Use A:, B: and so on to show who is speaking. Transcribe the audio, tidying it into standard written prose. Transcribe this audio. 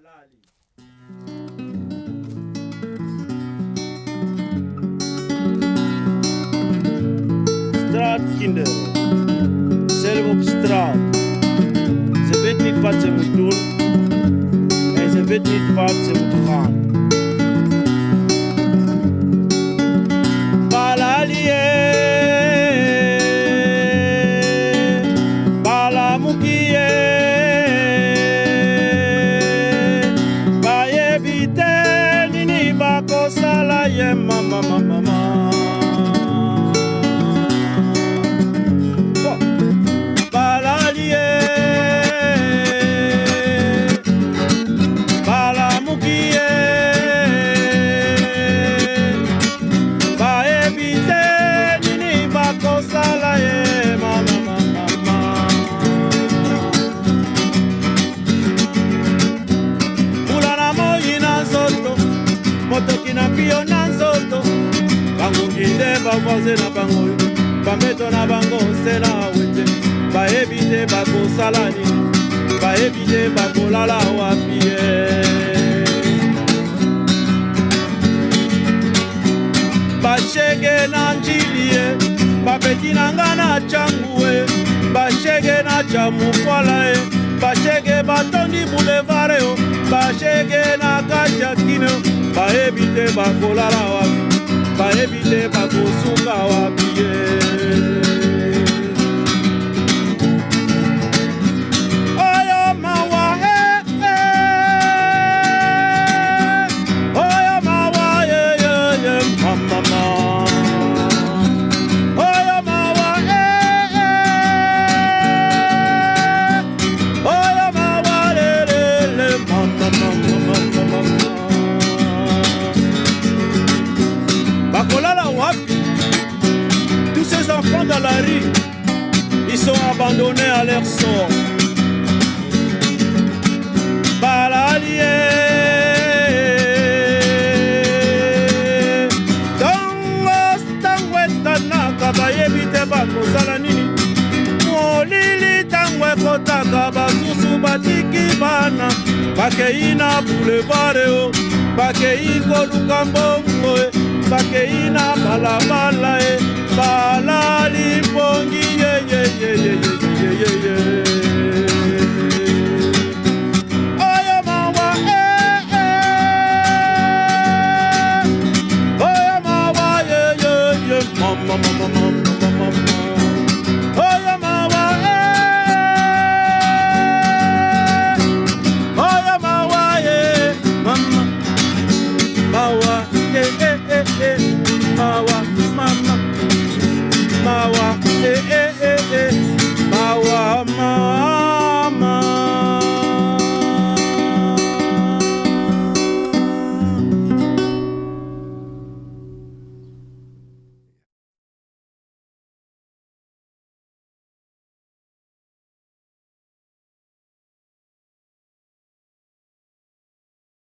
A: balali. Straatkinderen, zelf op straat. Ze weet niet wat ze moet doen en ze weet niet waar ze moet gaan. Balali, balamuki, bayebite nini bakosala ye mama mama. Motoki na pio na nzoto bangunginde bavoise na bango bameto na bango se na wete baebite bakosala nini baebite bakolala wapi ye bashege na njili ye bapeti na nga na changu ye bashege na chamukwala ye bashege batondi boulevard yo bashege na kajakine baebite bakolala wapi baebite bakosuka wapi ye oyo mawa oyo mawa ye mama oyo mawa oyo mawa le mama tous ces enfants dans la rue, ils sont abandonnés à leur sort. Balalié, tangwe tanaka bayebite bakosala nini. Molili tangwe kotaka basusu batiki bana bakei na boulevard o bakei koluka mbongo bakei na balabala balali pongi ye